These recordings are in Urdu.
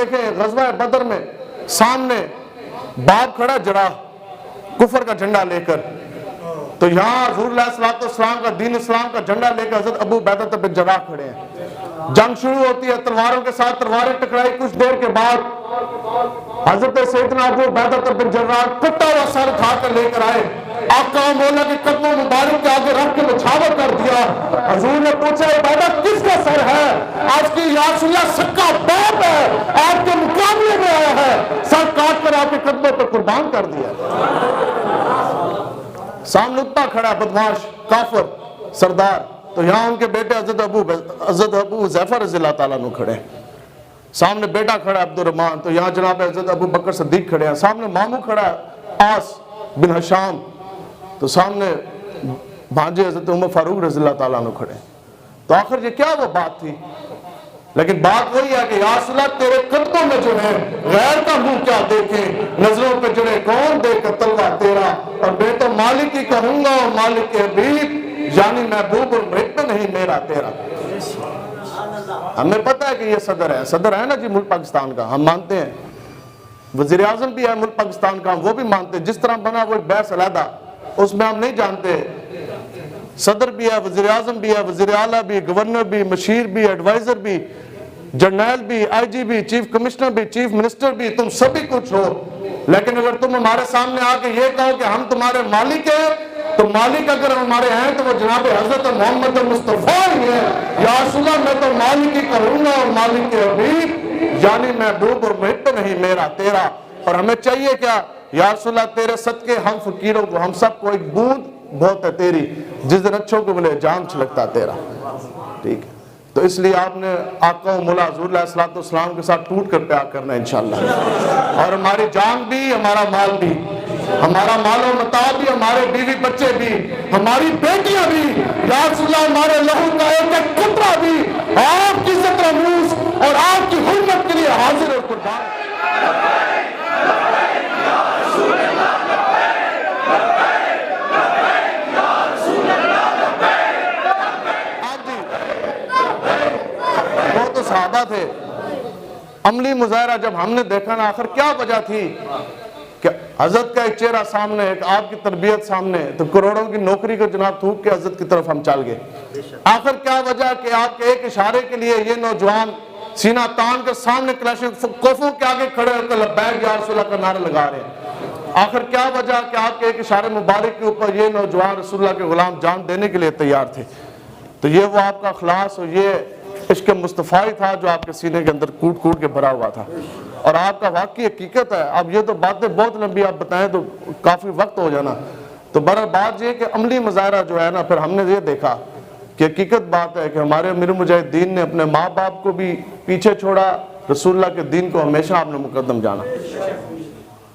دیکھیں غزوہ بدر میں سامنے باپ کھڑا جڑا کفر کا جھنڈا لے کر، تو یہاں حضور علیہ السلام کا دین اسلام کا جھنڈا لے کر حضرت ابو عبیدہ بن جراح کھڑے ہیں۔ جنگ شروع ہوتی ہے، تلواروں کے ساتھ تلواریں ٹکرائی، کچھ دیر کے بعد حضرت سیدنا ابو عبیدہ بن جراح کٹا ہوا سر اٹھا کر لے کر آئے، آقا مولا کے قدموں مبارک کے آگے رکھ کے نچھاور کر دیا۔ حضور نے پوچھا عبیدہ کس کا سر ہے؟ آج کی یا رسول اللہ سکا باپ ہے، آپ کے مقابلے میں آیا ہے، سر کاٹ کر آپ کے قدموں پر قربان کر دیا۔ سامنے اتنا کھڑا ہے بدماش کافر سردار، تو یہاں ان کے بیٹے حضرت ابو حذیفہ رضی اللہ تعالیٰ عنہ کھڑے ہیں، سامنے بیٹا کھڑا ہے عبد الرحمن، تو یہاں جناب حضرت ابو بکر صدیق کھڑے ہیں، سامنے ماموں کھڑا ہے آس بن ہشام، تو سامنے بھانجے حضرت عمر فاروق رضی اللہ تعالیٰ عنہ کھڑے ہیں۔ تو آخر یہ کیا وہ بات تھی؟ لیکن بات وہی ہے کہ یا رسول اللہ تیرے قدموں میں جو ہے غیر کا منہ کیا دیکھیں، نظروں پہ جڑے کون دے کر تلوا تیرا، اور میں تو مالک ہی کہوں گا اور مالک حبیب، یعنی محبوب اور محب نہیں میرا تیرا۔ ہمیں پتہ ہے کہ یہ صدر ہے نا جی ملک پاکستان کا، ہم مانتے ہیں، وزیر اعظم بھی ہے ملک پاکستان کا، وہ بھی مانتے ہیں، جس طرح بنا وہ ایک بحث علیحدہ، اس میں ہم نہیں جانتے، صدر بھی ہے، وزیر اعظم بھی ہے، وزیر اعلیٰ بھی، گورنر بھی، مشیر بھی، ایڈوائزر بھی، جرنیل بھی، آئی جی بھی، چیف کمشنر بھی، چیف منسٹر بھی، تم سبھی کچھ ہو، لیکن اگر تم ہمارے سامنے آ کے یہ کہو کہ ہم تمہارے مالک ہیں، تو مالک اگر ہمارے ہیں تو وہ جناب حضرت محمد مصطفیٰ ہی ہیں۔ یا رسول اللہ میں تو مالک ہی کہوں گا اور مالک حبیب، یعنی محبوب اور محب نہیں میرا تیرا۔ اور ہمیں چاہیے کیا یا رسول اللہ تیرے صدقے ہم فقیروں کو، ہم سب کو ایک بوند بہت ہے تیری، جس دن اچھوں کو ملے جام چھلکتا تیرا، ٹھیک ہے؟ تو اس لیے آپ نے آقا و مولا حضور علیہ السلام کے ساتھ ٹوٹ کر پیار کرنا ہے انشاءاللہ، اور ہماری جان بھی، ہمارا مال بھی، ہمارا مال و متاع بھی، ہمارے بیوی بچے بھی، ہماری بیٹیاں بھی، یا رسول اللہ ہمارے لہو کا ایک ایک قطرہ بھی آپ کی عزت رموز اور آپ کی حرمت کے لیے حاضر اور قربان۔ صحابہ تھے، عملی مظاہرہ جب ہم نے دیکھا نا، آخر کیا وجہ تھی کہ حضرت کا ایک چہرہ سامنے، ایک آپ کی تربیت سامنے، تو کروڑوں کی نوکری کو جناب تھوک کے حضرت کی طرف ہم چل گئے۔ آخر کیا وجہ کہ آپ کے ایک اشارے کے لیے یہ نوجوان سینہ تان کے سامنے کلاشنکوفوں کے آگے کھڑے ہو کر لبیک یا رسول اللہ کا نعرہ لگا رہے ہیں۔ آخر کیا وجہ کہ آپ کے ایک اشارے مبارک کے اوپر یہ نوجوان رسول اللہ کے غلام جان دینے کے لیے تیار تھے۔ تو یہ وہ آپ کا اخلاص اور یہ عشق مصطفیٰ تھا جو آپ کے سینے کے اندر کوٹ کوٹ کے بھرا ہوا تھا، اور آپ کا واقعی حقیقت ہے۔ اب یہ تو باتیں بہت لمبی آپ بتائیں تو کافی وقت ہو جانا، تو بہرحال بات یہ کہ عملی مظاہرہ جو ہے نا، پھر ہم نے یہ دیکھا کہ حقیقت بات ہے کہ ہمارے امیر مجاہدین نے اپنے ماں باپ کو بھی پیچھے چھوڑا، رسول اللہ کے دین کو ہمیشہ آپ نے مقدم جانا۔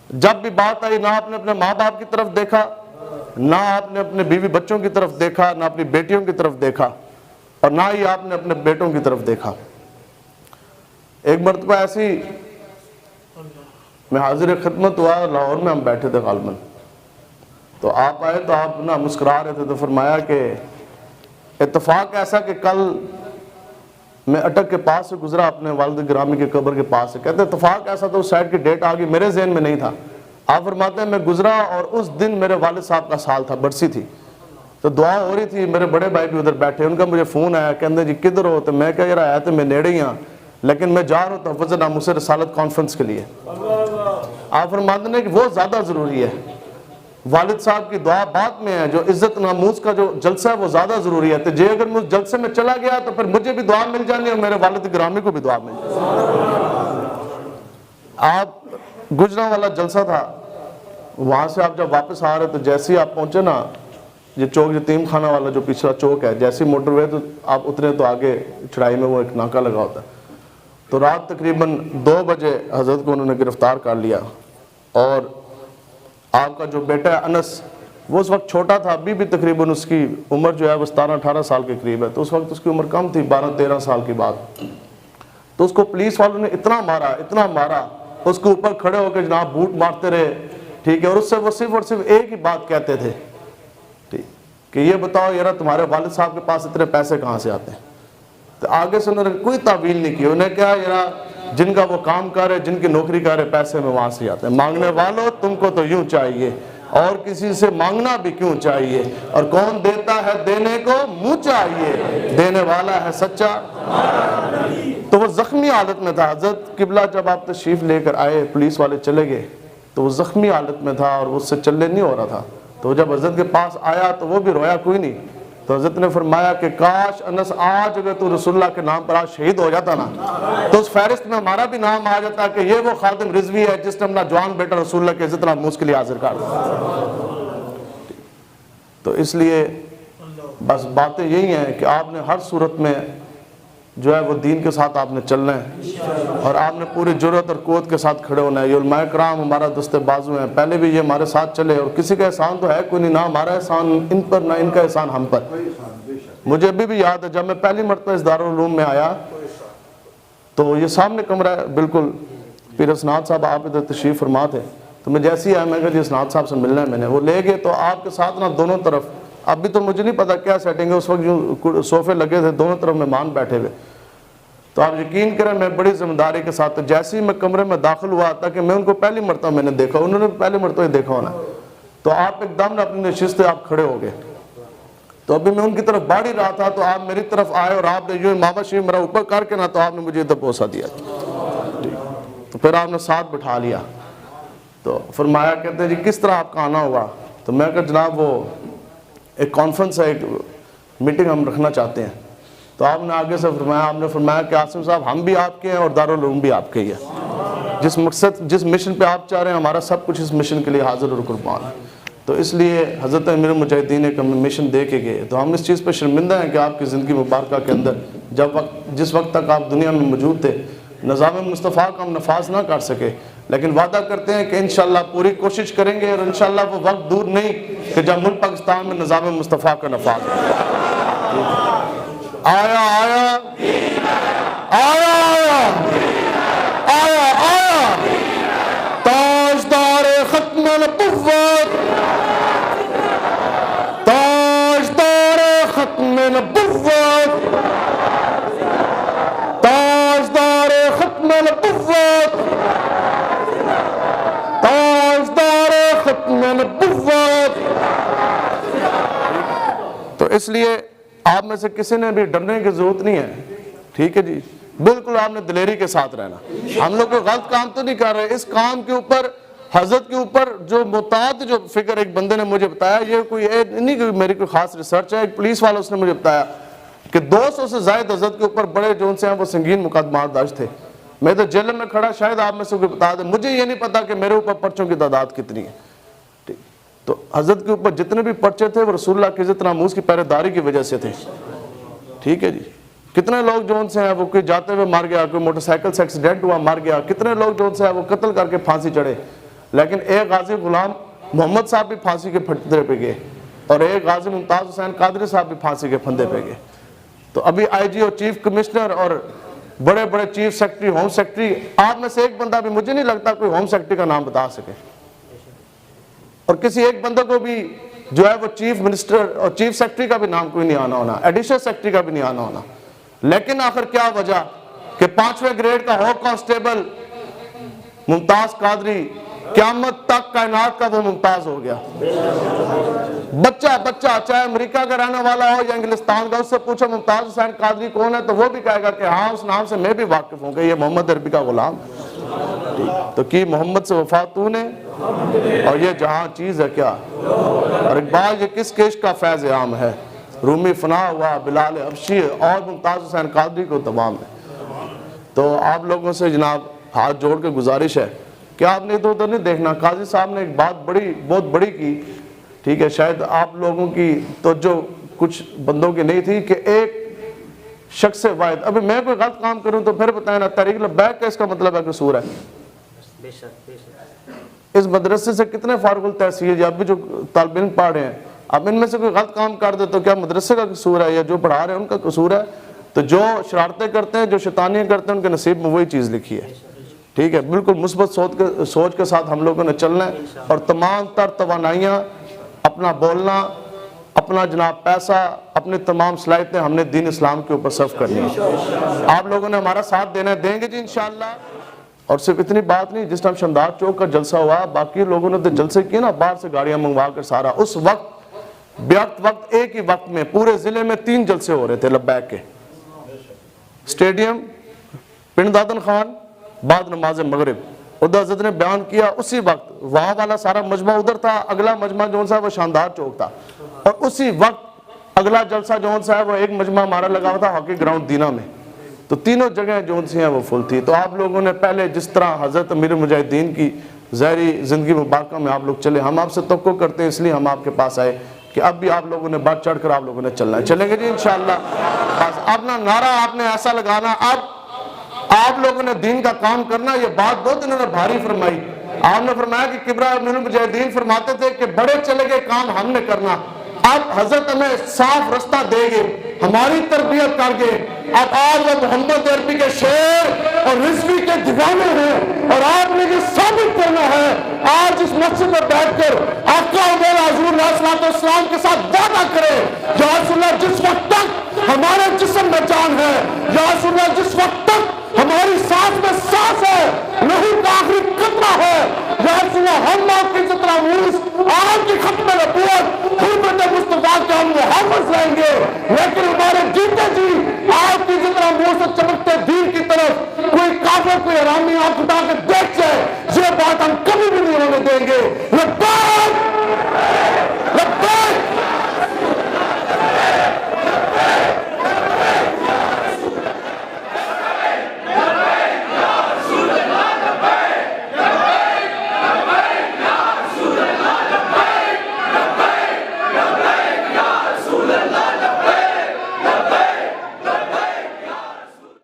جب بھی بات آئی نہ آپ نے اپنے ماں باپ کی طرف دیکھا، نہ آپ نے اپنے بیوی بچوں کی طرف دیکھا، نہ اپنی بیٹیوں کی طرف دیکھا، اور نہ ہی آپ نے اپنے بیٹوں کی طرف دیکھا۔ ایک مرتبہ ایسی میں حاضر خدمت ہوا، لاہور میں ہم بیٹھے تھے غالباً، تو آپ آئے تو آپ نا مسکرا رہے تھے، تو فرمایا کہ اتفاق ایسا کہ کل میں اٹک کے پاس سے گزرا اپنے والد گرامی کی قبر کے پاس سے، کہتے اتفاق ایسا تو اس سائڈ کی ڈیٹ آگئی، میرے ذہن میں نہیں تھا۔ آپ فرماتے ہیں میں گزرا اور اس دن میرے والد صاحب کا سال تھا، برسی تھی، تو دعا ہو رہی تھی، میرے بڑے بھائی بھی ادھر بیٹھے، ان کا مجھے فون آیا، کہتے جی کدھر ہو؟ تو میں کہہ رہا آیا تو میں نیڑے ہی ہاں، لیکن میں جا رہا ہوں تحفظ ناموس رسالت کانفرنس کے لیے۔ آپ فرماتے ہیں کہ وہ زیادہ ضروری ہے، والد صاحب کی دعا بعد میں ہے، جو عزت ناموس کا جو جلسہ ہے وہ زیادہ ضروری ہے۔ تو جی اگر میں اس جلسے میں چلا گیا تو پھر مجھے بھی دعا مل جانی اور میرے والد گرامی کو بھی دعا مل جانی۔ آپ گجرا والا جلسہ تھا، وہاں سے آپ جب واپس آ رہے تو جیسے ہی آپ پہنچے نا، یہ چوک یتیم خانہ والا جو پچھلا چوک ہے، جیسے موٹر وے تو آپ اترے تو آگے چڑھائی میں وہ ایک ناکہ لگا ہوتا ہے، تو رات تقریباً 2 بجے حضرت کو انہوں نے گرفتار کر لیا، اور آپ کا جو بیٹا ہے انس، وہ اس وقت چھوٹا تھا، ابھی بھی تقریباً اس کی عمر جو ہے وہ 17-18 سال کے قریب ہے، تو اس وقت اس کی عمر کم تھی، 12-13 سال کی بات۔ تو اس کو پولیس والوں نے اتنا مارا، اس کے اوپر کھڑے ہو کے جناب بوٹ مارتے رہے، ٹھیک ہے، اور اس سے وہ صرف ایک ہی بات کہتے تھے کہ یہ بتاؤ یار تمہارے والد صاحب کے پاس اتنے پیسے کہاں سے آتے ہیں؟ تو آگے سے انہوں نے کوئی تعویل نہیں کی، انہوں نے کہا یار جن کا وہ کام کر رہے، جن کی نوکری کر رہے، پیسے میں وہاں سے آتے ہیں۔ مانگنے والوں تم کو تو یوں چاہیے، اور کسی سے مانگنا بھی کیوں چاہیے، اور کون دیتا ہے دینے کو منہ چاہیے، دینے والا ہے سچا۔ تو وہ زخمی حالت میں تھا حضرت قبلہ، جب آپ تشریف لے کر آئے پولیس والے چلے گئے تو وہ زخمی حالت میں تھا اور اس سے چلنے نہیں ہو رہا تھا۔ تو جب حضرت کے پاس آیا تو وہ بھی رویا کوئی نہیں، تو حضرت نے فرمایا کہ کاش انس آج اگر تو رسول اللہ کے نام پر آج شہید ہو جاتا نا تو اس فہرست میں ہمارا بھی نام آ جاتا کہ یہ وہ خادم رضوی ہے جس نے اپنا جوان بیٹا رسول اللہ کے عزت ناموس کے لیے حاضر کر دیا۔ تو اس لیے بس باتیں یہی ہیں کہ آپ نے ہر صورت میں جو ہے وہ دین کے ساتھ آپ نے چلنا ہے، اور آپ نے پوری جرأت اور قوت کے ساتھ کھڑے ہونا ہے۔ یہ علماء کرام ہمارا دست بازو ہیں، پہلے بھی یہ ہمارے ساتھ چلے، اور کسی کا احسان تو ہے کوئی نہیں، نہ ہمارا احسان ان پر نہ ان کا احسان ہم پر۔ مجھے ابھی بھی یاد ہے جب میں پہلی مرتبہ اس دارالعلوم میں آیا تو یہ سامنے کمرہ ہے بالکل، پیر اسناد صاحب آپ ادھر تشریف فرما تھے، تو میں جیسے ہی آیا میں کہا جی اسناد صاحب سے ملنا ہے میں نے، وہ لے گئے تو آپ کے ساتھ نا دونوں طرف، اب بھی تو مجھے نہیں پتا کیا سیٹنگ ہے، اس وقت جو صوفے لگے تھے دونوں طرف مہمان بیٹھے ہوئے، تو آپ یقین کریں میں بڑی ذمہ داری کے ساتھ، تو جیسے ہی میں کمرے میں داخل ہوا تھا کہ میں ان کو پہلی مرتبہ میں نے دیکھا، انہوں نے پہلی مرتبہ ہی دیکھا ہونا، تو آپ ایک دم اپنی نشست سے آپ کھڑے ہو گئے، تو ابھی میں ان کی طرف بڑھ ہی رہا تھا تو آپ میری طرف آئے اور آپ نے جو امامت شریف میرا اوپر کر کے نا تو آپ نے مجھے ادھر پہنچا دیا، تو پھر آپ نے ساتھ بٹھا لیا، تو فرمایا کہتے ہیں جی کس طرح آپ کا آنا ہوا، تو میں کہا جناب وہ ایک کانفرنس ہے، ایک میٹنگ ہم رکھنا چاہتے ہیں، تو آپ نے آگے سے فرمایا، آپ نے فرمایا کہ عاصم صاحب ہم بھی آپ کے ہیں اور دارالعلوم بھی آپ کے ہی ہے، جس مقصد جس مشن پہ آپ چاہ رہے ہیں ہمارا سب کچھ اس مشن کے لیے حاضر اور قربان ہے۔ تو اس لیے حضرت امیر المجاہدین ایک مشن دے کے گئے، تو ہم اس چیز پہ شرمندہ ہیں کہ آپ کی زندگی مبارکہ کے اندر جس وقت تک آپ دنیا میں موجود تھے نظام مصطفیٰ کا ہم نفاذ نہ کر سکے، لیکن وعدہ کرتے ہیں کہ انشاءاللہ پوری کوشش کریں گے، اور انشاءاللہ وہ وقت دور نہیں کہ جب ملک پاکستان میں نظام مصطفیٰ کا نفاذ ہوگا۔ آیا آیا آیا آیا آیا تاجدار ختم نبوت، تاجدار ختم نبوت، تاجدار ختم نبوت، تاجدار ختم نبوت۔ تو اس لیے آپ میں سے کسی نے بھی ڈرنے کی ضرورت نہیں ہے، ٹھیک ہے جی، بالکل آپ نے دلیری کے ساتھ رہنا، ہم لوگ کوئی غلط کام تو نہیں کر رہے، اس کام کے اوپر حضرت کے اوپر جو محتاط جو فکر ایک بندے نے مجھے بتایا، یہ کوئی نہیں کہ میری کوئی خاص ریسرچ ہے، ایک پولیس والا اس نے مجھے بتایا کہ 200 سے زائد حضرت کے اوپر بڑے جو ان سے ہیں وہ سنگین مقدمات درج تھے، میں تو جیل میں کھڑا، شاید آپ میں سے کوئی بتا دے، مجھے یہ نہیں پتا کہ میرے اوپر پرچوں کی تعداد کتنی ہے، تو حضرت کے اوپر جتنے بھی پرچے تھے وہ رسول اللہ کے عزت ناموس کی پہرے داری کی وجہ سے تھے، ٹھیک ہے جی، کتنے لوگ جو ان سے ہیں وہ کوئی جاتے ہوئے مار گیا، کوئی موٹر سائیکل سے ایکسیڈنٹ ہوا مار گیا، کتنے لوگ جو ان سے ہیں وہ قتل کر کے پھانسی چڑھے، لیکن ایک غازی غلام محمد صاحب بھی پھانسی کے پھندے پہ گئے، اور ایک غازی ممتاز حسین قادری صاحب بھی پھانسی کے پھندے پہ گئے، تو ابھی آئی جی اور چیف کمشنر اور بڑے بڑے چیف سیکرٹری ہوم سیکرٹری، آپ میں سے ایک بندہ بھی مجھے نہیں لگتا کوئی ہوم سیکرٹری کا نام بتا سکے، اور کسی ایک بندے کو بھی جو ہے وہ چیف منسٹر اور چیف سیکرٹری کا بھی نام کوئی نہیں آنا ہونا، ایڈیشنل سیکرٹری کا بھی نہیں آنا ہونا، لیکن آخر کیا وجہ کہ 5ویں گریڈ کا ہو کانسٹیبل ممتاز قادری قیامت تک کائنات کا وہ ممتاز ہو گیا، بچہ چاہے امریکہ کا رہنے والا ہو یا انگلستان کا، اس سے پوچھو ممتاز حسین قادری کون ہے تو وہ بھی کہے گا کہ ہاں اس نام سے میں بھی واقف ہوں گا، یہ محمد عربی کا غلام، تو کی محمد سے وفا تو نے اور یہ جہاں چیز ہے کیا، اور اقبال یہ کس کش کا فیض عام ہے، رومی فنا ہوا بلال حبشی اور ممتاز حسین قادری کو تمام ہے۔ تو آپ لوگوں سے جناب ہاتھ جوڑ کے گزارش ہے کہ آپ نے ادھر ادھر نہیں دیکھنا، قاضی صاحب نے ایک بات بہت بڑی کی، ٹھیک ہے، شاید آپ لوگوں کی توجہ کچھ بندوں کی نہیں تھی کہ ایک شخص واحد، ابھی میں کوئی غلط کام کروں تو پھر بتائیں نا، تحریک لبیک کا اس کا مطلب ہے قصور ہے، اس مدرسے سے کتنے فارغ التحصیل اب بھی جو طالب علم پڑھ رہے ہیں، اب ان میں سے کوئی غلط کام کر دے تو کیا مدرسے کا قصور ہے یا جو پڑھا رہے ہیں ان کا قصور ہے؟ تو جو شرارتیں کرتے ہیں جو شیطانیاں کرتے ہیں ان کے نصیب میں وہی چیز لکھی ہے، ٹھیک ہے، بالکل مثبت سوچ کے ساتھ ہم لوگوں نے چلنا ہے، اور تمام تر توانائیاں، اپنا بولنا، اپنا جناب پیسہ، اپنی تمام صلاحیتیں ہم نے دین اسلام کے اوپر صرف کرنی ہے. آپ لوگوں نے ہمارا ساتھ دینا ہے, دیں گے جی انشاءاللہ. اور صرف اتنی بات نہیں, جس ٹائم شمداد چوک کا جلسہ ہوا, باقی لوگوں نے تو جلسے کیے نا باہر سے گاڑیاں منگوا کر سارا, اس وقت ایک ہی وقت میں پورے ضلع میں 3 جلسے ہو رہے تھے لبیک کے. اسٹیڈیم, پنڈ دادن خان, بعد نماز مغرب. ادھر حضرت نے بیان کیا اسی وقت, وہاں والا سارا مجمع ادھر تھا, اگلا مجمع جو ہے وہ شاندار چوک تھا, اور اسی وقت اگلا جلسہ جو ہے وہ ایک مجمع ہمارا لگا ہوا تھا ہاکی گراؤنڈ دینا میں. تو تینوں جگہیں جو ہیں وہ فل تھی. تو آپ لوگوں نے پہلے جس طرح حضرت امیر المجاہدین کی ظاہری زندگی مبارکہ میں آپ لوگ چلے, ہم آپ سے توقع کرتے ہیں, اس لیے ہم آپ کے پاس آئے کہ اب بھی آپ لوگوں نے بڑھ چڑھ کر آپ لوگوں نے چلنا ہے. چلیں گے جی انشاءاللہ. بس اپنا نعرہ آپ نے ایسا لگانا, اب آپ لوگوں نے دین کا کام کرنا. یہ بات بہت انہوں نے بھاری فرمائی. آپ نے فرمایا کہ کبرا امیر المجاہدین فرماتے تھے کہ بڑے چلے گئے کام ہم نے کرنا. اب حضرت ہمیں صاف رستہ دے گے, ہماری تربیت کر کے. اب آج وہ محمد عربی کے شعر اور رضوی کے دیوانے ہیں, اور آپ نے یہ ثابت کرنا ہے آج اس مسجد میں بیٹھ کر آقا مولا حضور علیہ الصلوۃ والسلام کے ساتھ وعدہ کرے, یا رسول اللہ جس وقت تک ہمارے جسم میں جان ہے, یا رسول اللہ جس وقت تک ہماری سانس میں سانس ہے, نہیں کا آخری قطرہ ہے, یا رسول اللہ ہم آپ کی عزت ناموس, آپ کی ختم نبوت, حرمت مصطفیٰ کے ہم محافظ رہیں گے. لیکن ہمارے جیتے جی آپ کی عزت ناموس سے چمکتے دین کی طرف کوئی کافر, کوئی حرامی آپ اٹھا کے دیکھ جائے, یہ بات ہم کبھی بھی نہیں ہونے دیں گے. لبیک